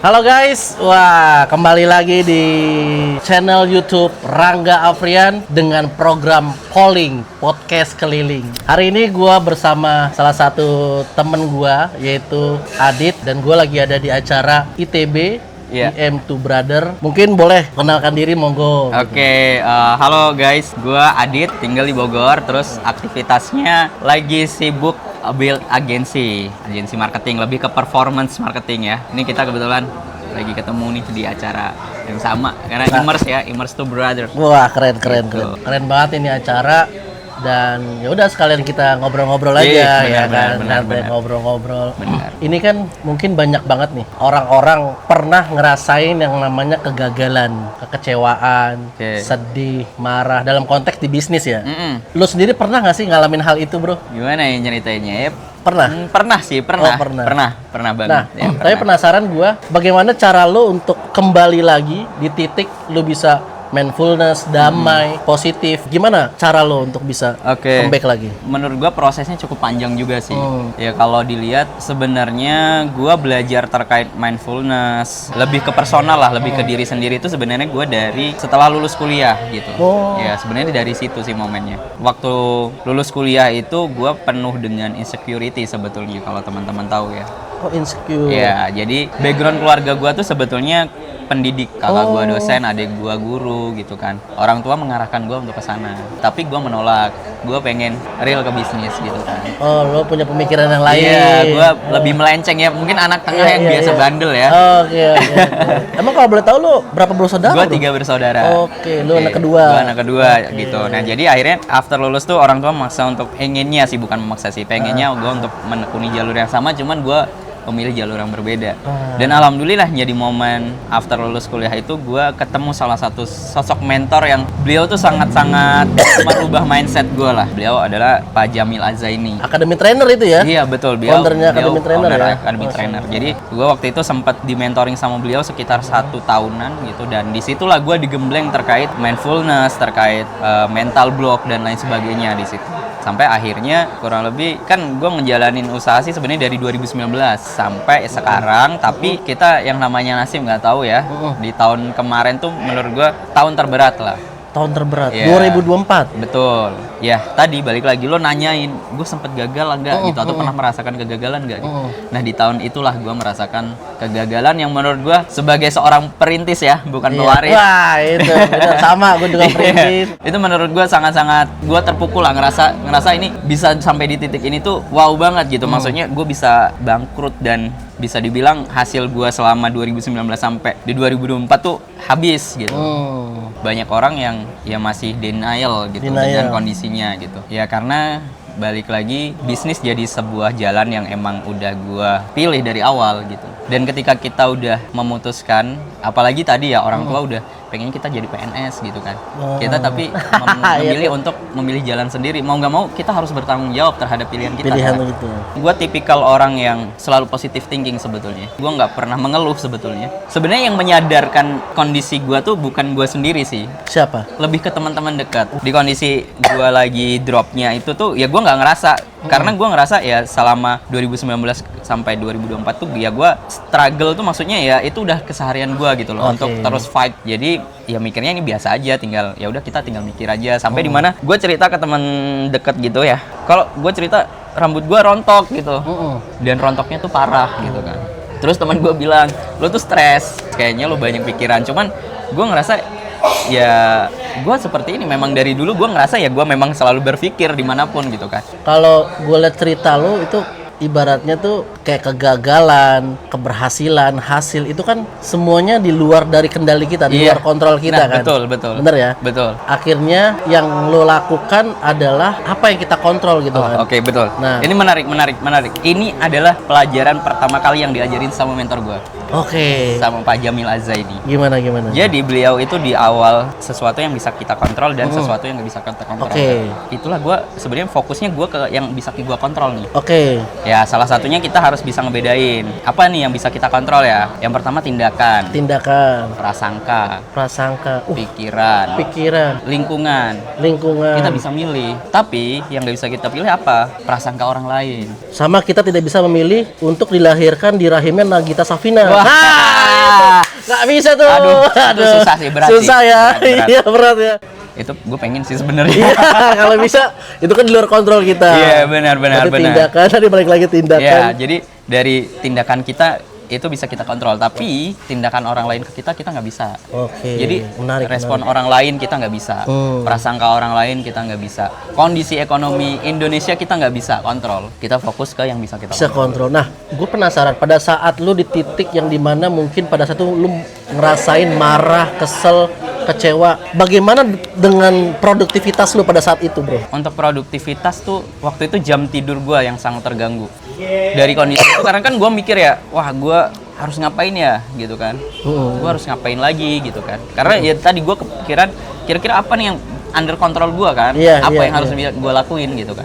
Halo guys, wah kembali lagi di channel YouTube Rangga Afrian dengan program Calling Podcast Keliling. Hari ini gue bersama salah satu temen gue yaitu Adit dan gue lagi ada di acara ITB. IM2 Brother. Mungkin boleh kenalkan diri, monggo. Oke, halo guys, gue Adit, tinggal di Bogor. Terus aktivitasnya lagi sibuk build agensi marketing, lebih ke performance marketing ya. Ini kita kebetulan lagi ketemu nih di acara yang sama karena Immerse2 Brother. Wah, keren banget ini acara. Dan ya udah sekalian kita ngobrol-ngobrol aja, benar, ngobrol-ngobrol. Ini kan mungkin banyak banget nih orang-orang pernah ngerasain yang namanya kegagalan, kekecewaan, sedih, marah dalam konteks di bisnis ya. Lu sendiri pernah nggak sih ngalamin hal itu, bro? Gimana ya ceritainnya? Pernah sih. Pernah banget. Nah, tapi penasaran gua, bagaimana cara lu untuk kembali lagi di titik lu bisa mindfulness, damai, positif. Gimana cara lo untuk bisa comeback lagi? Menurut gua prosesnya cukup panjang juga sih. Ya kalau dilihat sebenarnya gua belajar terkait mindfulness lebih ke personal lah, lebih ke diri sendiri itu sebenarnya gua dari setelah lulus kuliah gitu. Ya sebenarnya dari situ sih momennya. Waktu lulus kuliah itu gua penuh dengan insecurity sebetulnya kalau teman-teman tahu ya. Oh, insecure. Ya, jadi background keluarga gua tuh sebetulnya pendidik, kakak gua dosen, adik gua guru gitu kan. Orang tua mengarahkan gua untuk ke sana. Tapi gua menolak. Gua pengen real ke bisnis gitu kan. Oh, lo punya pemikiran yang lain. Iya, gua lebih melenceng ya. Mungkin anak tengah yang biasa bandel ya. Oke. Emang kalau boleh tahu lo berapa bersaudara? Gua 3 bersaudara. Oke, lo anak kedua. Gua anak kedua gitu. Nah, jadi akhirnya after lulus tuh orang tua memaksa untuk pengennya sih, bukan memaksa sih. Pengennya gua untuk menekuni jalur yang sama, cuman gua memilih jalur yang berbeda. Dan alhamdulillah jadi momen after lulus kuliah itu gue ketemu salah satu sosok mentor yang beliau tuh sangat-sangat merubah mindset gue lah. Beliau adalah Pak Jamil Azaini. Academy trainer itu ya? Iya betul, beliau foundernya Academy trainer ya? Academy trainer. Jadi gue waktu itu sempat di mentoring sama beliau sekitar 1 tahunan gitu. Dan disitulah gue digembleng terkait mindfulness, terkait mental block dan lain sebagainya di situ. Sampai akhirnya kurang lebih kan gue ngejalanin usaha sih sebenarnya dari 2019 sampai sekarang, tapi kita yang namanya nasib nggak tahu ya. Di tahun kemarin tuh menurut gue tahun terberat lah. Tahun terberat, ya, 2024. Betul. Ya, tadi balik lagi lo nanyain, gue sempet gagal enggak gitu atau pernah merasakan kegagalan enggak gitu. Nah, di tahun itulah gue merasakan kegagalan yang menurut gue sebagai seorang perintis ya, bukan pewaris. Wah, itu benar sama gue juga perintis. Itu menurut gue sangat-sangat gue terpukul lah ngerasa ini bisa sampai di titik ini tuh wow banget gitu. Maksudnya gue bisa bangkrut dan bisa dibilang hasil gua selama 2019 sampai di 2024 tuh habis gitu. Banyak orang yang ya masih denial gitu dengan kondisinya gitu. Ya karena balik lagi bisnis jadi sebuah jalan yang emang udah gua pilih dari awal gitu. Dan ketika kita udah memutuskan, apalagi tadi ya orang tua udah pengen kita jadi PNS gitu kan. Kita tapi memilih untuk memilih jalan sendiri. Mau nggak mau kita harus bertanggung jawab terhadap pilihan kita. Gitu. Gue tipikal orang yang selalu positive thinking sebetulnya. Gue nggak pernah mengeluh sebetulnya. Sebenarnya yang menyadarkan kondisi gue tuh bukan gue sendiri sih. Siapa? Lebih ke teman-teman dekat. Di kondisi gue lagi dropnya itu tuh ya gue nggak ngerasa. Karena gue ngerasa ya selama 2019 sampai 2024 tuh ya gue struggle tuh maksudnya ya itu udah keseharian gue gitu loh untuk terus fight. Jadi ya mikirnya ini biasa aja, tinggal ya udah kita tinggal mikir aja sampai di mana gue cerita ke teman deket gitu ya. Kalau gue cerita rambut gue rontok gitu. Dan rontoknya tuh parah gitu kan. Terus teman gue bilang, "Lo tuh stres, kayaknya lo banyak pikiran." Cuman gue ngerasa ya gue seperti ini memang dari dulu gue ngerasa ya gue memang selalu berpikir dimanapun gitu kan. Kalau gue lihat cerita lo itu ibaratnya tuh kayak kegagalan, keberhasilan, hasil itu kan semuanya di luar dari kendali kita, di luar kontrol kita kan. Betul. Bener ya? Betul. Akhirnya yang lo lakukan adalah apa yang kita kontrol gitu kan. Oke, betul. Nah, ini menarik. Ini adalah pelajaran pertama kali yang diajarin sama mentor gue. Sama Pak Jamil Azaini. Gimana? Jadi beliau itu di awal sesuatu yang bisa kita kontrol dan sesuatu yang nggak bisa kita kontrol. Itulah gue sebenarnya fokusnya gue ke yang bisa gue kontrol nih. Ya salah satunya kita harus bisa ngebedain apa nih yang bisa kita kontrol ya. Yang pertama tindakan, prasangka, pikiran, lingkungan. Kita bisa milih, tapi yang nggak bisa kita pilih apa? Prasangka orang lain. Sama kita tidak bisa memilih untuk dilahirkan di rahimnya Nagita Slavina. Wah, nggak bisa tuh. Aduh, itu susah sih, berat susah sih. ya. Berat. Iya berat ya. Itu gue pengen sih sebenarnya. Iya, kalau bisa itu kan di luar kontrol kita. Iya, benar. Tindakan tadi balik lagi tindakan. Ya, jadi dari tindakan kita itu bisa kita kontrol, tapi tindakan orang lain ke kita nggak bisa. Oke. Jadi respon orang lain kita nggak bisa, prasangka orang lain kita nggak bisa, kondisi ekonomi Indonesia kita nggak bisa kontrol. Kita fokus ke yang bisa kita kontrol. Nah, gue penasaran pada saat lu di titik yang dimana mungkin pada saat itu lu ngerasain marah, kesel, kecewa. Bagaimana dengan produktivitas lu pada saat itu, bro? Untuk produktivitas tuh waktu itu jam tidur gue yang sangat terganggu dari kondisi itu, karena kan gue mikir ya, wah gue harus ngapain ya gitu kan, gue harus ngapain lagi gitu kan, karena ya tadi gue kepikiran kira-kira apa nih yang under control gue kan, apa yang harus gue lakuin gitu kan.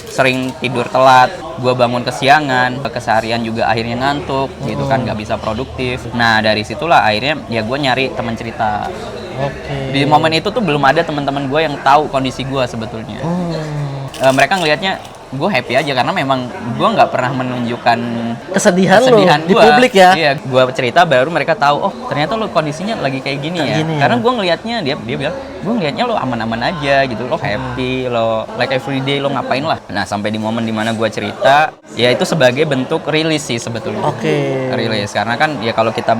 Sering tidur telat, gue bangun kesiangan, keseharian juga akhirnya ngantuk gitu kan, nggak bisa produktif. Nah dari situlah akhirnya ya gue nyari teman cerita. Di momen itu tuh belum ada teman-teman gue yang tahu kondisi gue sebetulnya. Mereka ngelihatnya gue happy aja karena memang gue nggak pernah menunjukkan kesedihan di publik ya. Iya, gue cerita baru mereka tahu, oh ternyata lo kondisinya lagi kayak gini ya. Karena gue ngelihatnya dia bilang, gue ngelihatnya lo aman-aman aja gitu, lo happy, lo like everyday, lo ngapain lah. Nah sampai di momen dimana gue cerita, ya itu sebagai bentuk rilis sih sebetulnya. Rilis karena kan ya kalau kita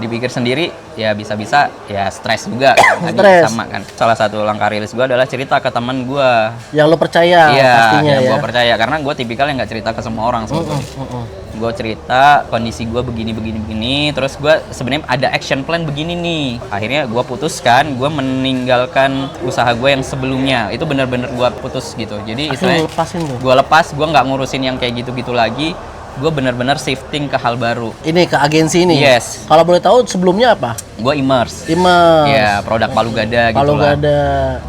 dipikir sendiri ya bisa-bisa ya stres juga kan. Sama kan. Salah satu langkah rilis gue adalah cerita ke teman gue. Yang lo percaya pastinya ya. Gue percaya karena gue tipikal yang nggak cerita ke semua orang sebetulnya. Gue cerita kondisi gue begini, terus gue sebenarnya ada action plan begini nih. Akhirnya gue putuskan gue meninggalkan usaha gue yang sebelumnya. Itu benar-benar gue putus gitu. Jadi istilahnya gue lepas, gue nggak ngurusin yang kayak gitu-gitu lagi. Gue benar-benar shifting ke hal baru. Ini ke agensi ini? Yes. Kalau boleh tahu sebelumnya apa? Gue Immerse. Iya, produk Palu Gada gitu lah. Palu Gada.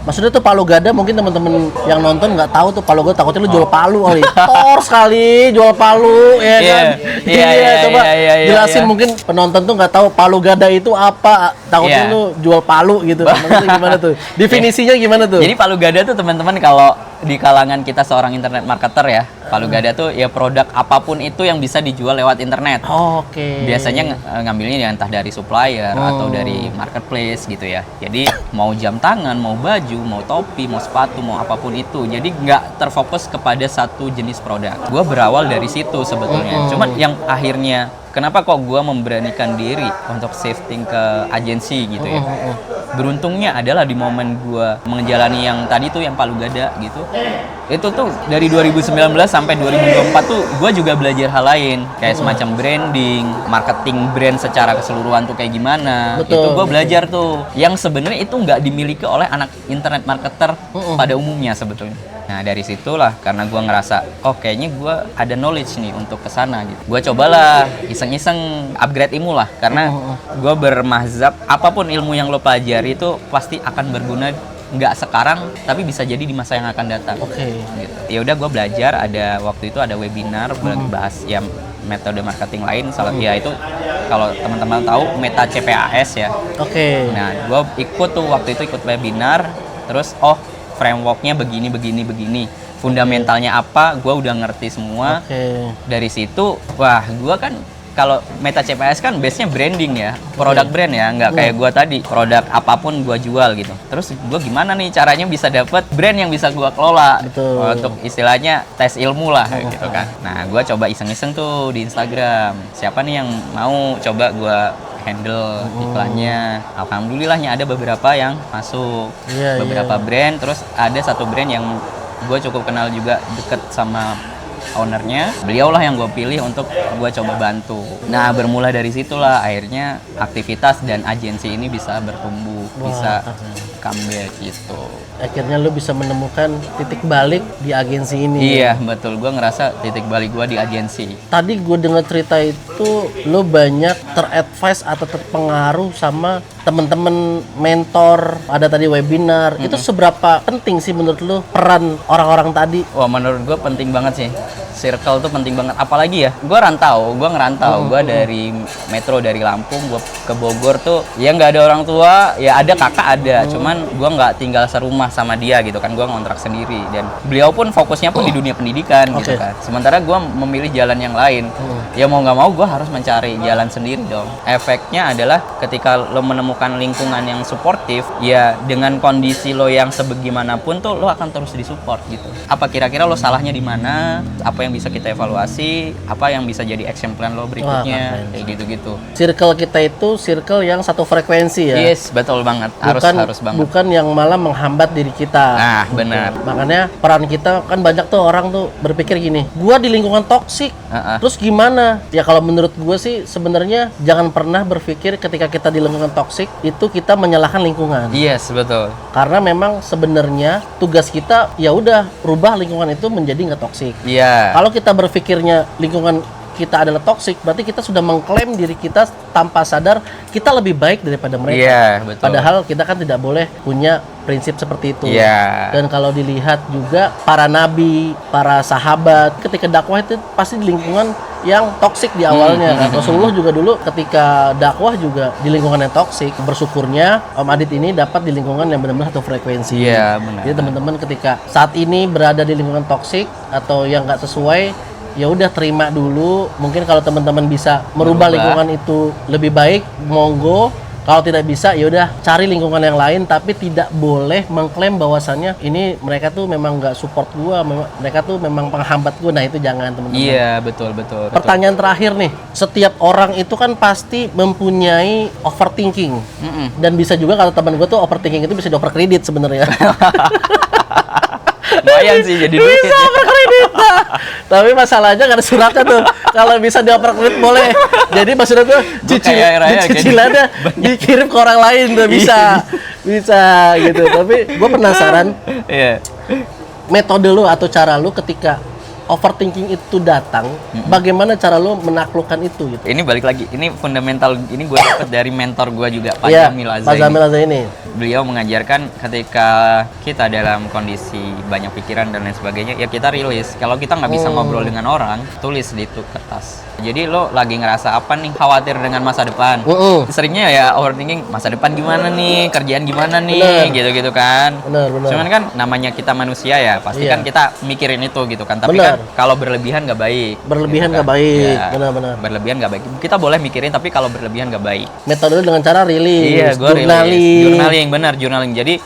Maksudnya tuh Palu Gada mungkin teman-teman yang nonton nggak tahu tuh Palu Gada, takutnya lu jual palu kali. Tor sekali jual palu ya kan. Coba jelasin mungkin penonton tuh nggak tahu Palu Gada itu apa. Takutnya lu jual palu gitu. Maksudnya gimana tuh? Definisinya gimana tuh? Jadi Palu Gada tuh teman-teman kalau di kalangan kita seorang internet marketer ya, Palu Gada tuh ya produk apapun itu yang bisa dijual lewat internet. Biasanya ngambilnya ya entah dari supplier atau dari marketplace gitu ya. Jadi mau jam tangan, mau baju, mau topi, mau sepatu, mau apapun itu. Jadi nggak terfokus kepada satu jenis produk. Gue berawal dari situ sebetulnya. Cuman yang akhirnya kenapa kok gue memberanikan diri untuk shifting ke agensi gitu ya. Beruntungnya adalah di momen gue menjalani yang tadi tuh yang Palu Gada gitu. Itu tuh dari 2019 sampai 2024 tuh gue juga belajar hal lain. Kayak semacam branding, marketing brand secara keseluruhan tuh kayak gimana. Itu gue belajar tuh. Yang sebenarnya itu nggak dimiliki oleh anak internet marketer pada umumnya sebetulnya. Nah dari situlah karena gue ngerasa, oh kayaknya gue ada knowledge nih untuk kesana gitu. Gue cobalah iseng-iseng upgrade ilmu lah. Karena gue bermazhab apapun ilmu yang lo pelajari itu pasti akan berguna, nggak sekarang tapi bisa jadi di masa yang akan datang. Gitu. Ya udah gue belajar, ada waktu itu ada webinar bahas ya metode marketing lain, salah ya itu kalau teman-teman tahu Meta CPAS ya. Nah gue ikut tuh waktu itu ikut webinar, terus frameworknya begini, fundamentalnya apa, gue udah ngerti semua. Dari situ, wah gue kan kalau Meta CPS kan base-nya branding ya, produk brand ya, nggak kayak gue tadi, produk apapun gue jual gitu. Terus gue gimana nih caranya bisa dapet brand yang bisa gue kelola, untuk istilahnya tes ilmu lah gitu kan. Nah gue coba iseng-iseng tuh di Instagram, siapa nih yang mau coba gue handle iklannya. Alhamdulillahnya ada beberapa yang masuk, beberapa brand. Terus ada satu brand yang gue cukup kenal juga, deket sama ownernya. Beliaulah yang gue pilih untuk gue coba bantu. Nah bermula dari situlah akhirnya aktivitas dan agensi ini bisa bertumbuh, bisa comeback gitu. Akhirnya lu bisa menemukan titik balik di agensi ini. Iya betul, gue ngerasa titik balik gue di agensi. Tadi gue dengar cerita itu lu banyak teradvise atau terpengaruh sama teman-teman mentor, ada tadi webinar, itu seberapa penting sih menurut lu peran orang-orang tadi? Wah, menurut gue penting banget sih. Circle tuh penting banget. Apalagi ya, gue ngerantau. Gue dari metro, dari Lampung, gue ke Bogor tuh, ya nggak ada orang tua, ya ada kakak ada. Cuman gue nggak tinggal serumah sama dia gitu kan, gue ngontrak sendiri. Dan beliau pun fokusnya pun di dunia pendidikan gitu kan. Sementara gue memilih jalan yang lain. Ya mau nggak mau gue harus mencari jalan sendiri dong. Efeknya adalah ketika lo menemukan lingkungan yang suportif, ya dengan kondisi lo yang sebagaimanapun tuh lo akan terus disupport gitu. Apa kira-kira lo salahnya di mana? Apa yang bisa kita evaluasi? Apa yang bisa jadi action plan lo berikutnya? Kayak gitu-gitu. Circle kita itu circle yang satu frekuensi ya. Yes, betul banget. Harus banget. Bukan yang malah menghambat diri kita. Nah, benar. Makanya peran kita kan banyak tuh orang tuh berpikir gini, gua di lingkungan toksik, terus gimana? Ya kalau menurut gue sih sebenarnya jangan pernah berpikir ketika kita di lingkungan toksik itu kita menyalahkan lingkungan. Yes, betul. Karena memang sebenarnya tugas kita ya udah rubah lingkungan itu menjadi nggak toksik. Iya. Kalau kita berpikirnya lingkungan kita adalah toksik, berarti kita sudah mengklaim diri kita tanpa sadar kita lebih baik daripada mereka. Iya, betul. Padahal kita kan tidak boleh punya prinsip seperti itu. Iya. Dan kalau dilihat juga para nabi, para sahabat, ketika dakwah itu pasti di lingkungan yang toksik di awalnya. Rasulullah juga dulu ketika dakwah juga di lingkungan yang toksik. Bersyukurnya Om Adit ini dapat di lingkungan yang benar-benar satu frekuensi. Iya, benar. Jadi teman-teman ketika saat ini berada di lingkungan toksik atau yang nggak sesuai, ya udah terima dulu. Mungkin kalau teman-teman bisa merubah lingkungan itu lebih baik, monggo. Kalau tidak bisa, ya udah cari lingkungan yang lain, tapi tidak boleh mengklaim bahwasannya ini mereka tuh memang nggak support gua, mereka tuh memang penghambat gua. Nah itu jangan teman-teman. Iya, betul. Pertanyaan terakhir nih, setiap orang itu kan pasti mempunyai overthinking, dan bisa juga kalau teman gua tuh overthinking itu bisa dioper kredit sebenarnya. Lumayan sih jadi duit. Bisa overkredit. Tapi masalahnya nggak ada suratnya tuh. Kalau bisa dioper kredit boleh. Jadi maksudnya tuh cicilannya dikirim ke orang lain tuh bisa gitu. Tapi gue penasaran. Iya. Metode lu atau cara lu ketika overthinking itu datang, bagaimana cara lo menaklukkan itu gitu? Ini balik lagi, ini fundamental, ini gue dapat dari mentor gue juga, Pak Jamil Pak Jamil Azaini. Beliau mengajarkan ketika kita dalam kondisi banyak pikiran dan lain sebagainya, ya kita rilis. Kalau kita nggak bisa ngobrol dengan orang, tulis di itu kertas. Jadi lo lagi ngerasa apa nih? Khawatir dengan masa depan. Seringnya ya overthinking, masa depan gimana nih? Kerjaan gimana nih? Gitu-gitu kan. Benar. Cuman kan namanya kita manusia ya, pasti kan kita mikirin itu gitu kan. Tapi kan kalau berlebihan nggak baik. Berlebihan nggak gitu kan. baik. Ya, Benar. Berlebihan nggak baik. Kita boleh mikirin, tapi kalau berlebihan nggak baik. Metode dengan cara rilis. Iya, gue journaling, benar journaling. Jadi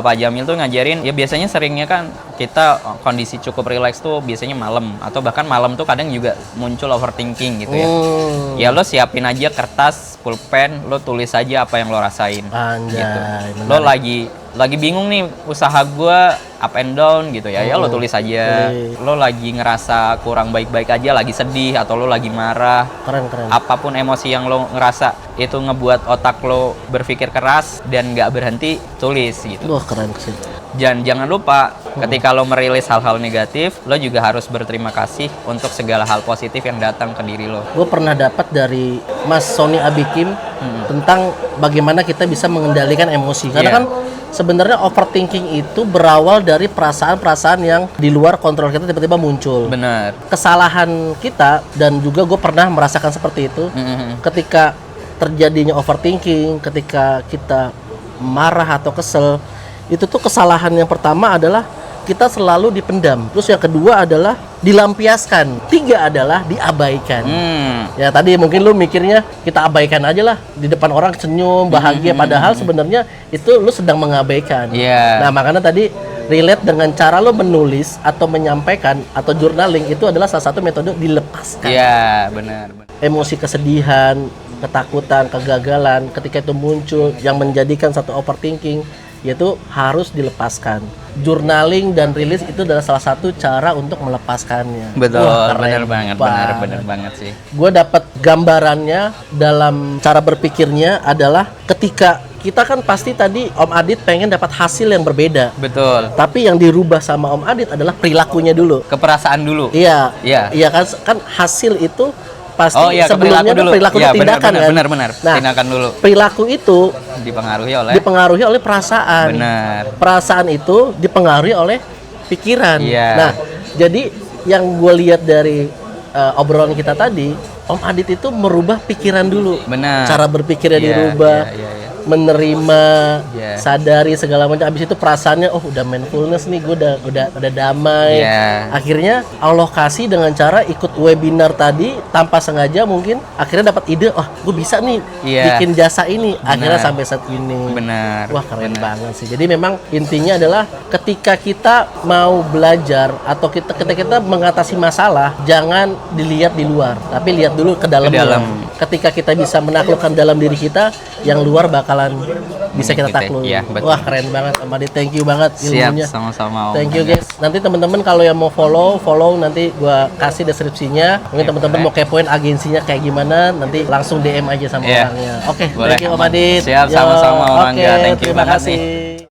Pak Jamil tuh ngajarin, ya biasanya seringnya kan kita kondisi cukup rileks tuh biasanya malam, atau bahkan malam tuh kadang juga muncul overthinking gitu ya. Ya lo siapin aja kertas, pulpen, lo tulis aja apa yang lo rasain. Anjay, gitu. menarik. Lo lagi bingung nih usaha gue up and down gitu ya, ya lo tulis aja. Lo lagi ngerasa kurang baik-baik aja, lagi sedih atau lo lagi marah. Keren. Apapun emosi yang lo ngerasa itu ngebuat otak lo berpikir keras dan nggak berhenti, tulis gitu. Wah, keren sih. Jangan lupa ketika lo merilis hal-hal negatif, lo juga harus berterima kasih untuk segala hal positif yang datang ke diri lo. Gue pernah dapat dari Mas Sony Abikim tentang bagaimana kita bisa mengendalikan emosi. Karena kan sebenarnya overthinking itu berawal dari perasaan-perasaan yang di luar kontrol kita tiba-tiba muncul. Benar. Kesalahan kita, dan juga gue pernah merasakan seperti itu, ketika terjadinya overthinking, ketika kita marah atau kesel, itu tuh kesalahan yang pertama adalah kita selalu dipendam. Terus yang kedua adalah dilampiaskan. 3 adalah diabaikan. Ya tadi mungkin lu mikirnya kita abaikan aja lah, di depan orang senyum bahagia, padahal sebenarnya itu lu sedang mengabaikan. Nah makanya tadi relate dengan cara lo menulis atau menyampaikan atau journaling, itu adalah salah satu metode dilepaskan. Iya, benar. Emosi kesedihan, ketakutan, kegagalan ketika itu muncul yang menjadikan satu overthinking, yaitu harus dilepaskan. Journaling dan rilis itu adalah salah satu cara untuk melepaskannya. Betul, benar banget sih. Gue dapat gambarannya dalam cara berpikirnya adalah ketika kita kan pasti tadi Om Adit pengen dapat hasil yang berbeda. Betul. Tapi yang dirubah sama Om Adit adalah perilakunya dulu. Keperasaan dulu. Iya kan hasil itu pasti Oh iya, ke sebelumnya perilaku dulu. perilaku Iya, itu tindakan kan. benar. Nah, Tindakan dulu. perilaku itu Dipengaruhi oleh perasaan. benar. Perasaan itu dipengaruhi oleh pikiran. Iya. Nah, jadi yang gue lihat dari obrolan kita tadi, Om Adit itu merubah pikiran dulu. Benar. Cara berpikirnya Iya, dirubah. iya. Menerima, Iya. sadari segala macam. Abis itu perasaannya, oh udah mindfulness nih, gue udah damai. Iya. Akhirnya Allah kasih dengan cara ikut webinar tadi tanpa sengaja mungkin. Akhirnya dapat ide, oh gue bisa nih Iya. bikin jasa ini. Akhirnya Benar. sampai saat ini. Benar. Wah keren banget sih. Jadi memang intinya adalah ketika kita mau belajar atau ketika kita mengatasi masalah, jangan dilihat di luar, tapi lihat dulu ke dalamnya. dalam. Ketika kita bisa menaklukkan dalam diri kita, yang luar bakalan bisa kita Mengikuti. takluk. Iya, betul. Wah keren banget Om Adit, thank you banget Siap, ilmunya. sama-sama Om. Thank you guys. Nanti teman-teman kalau yang mau follow nanti gua kasih deskripsinya. Mungkin teman-teman mau kepoin agensinya kayak gimana, nanti langsung DM aja sama Iya. orangnya. Oke, Boleh, thank you Om aman. Adit. Siap, Yo, sama-sama Om Angga. oke, Thank you terima banget kasih. nih.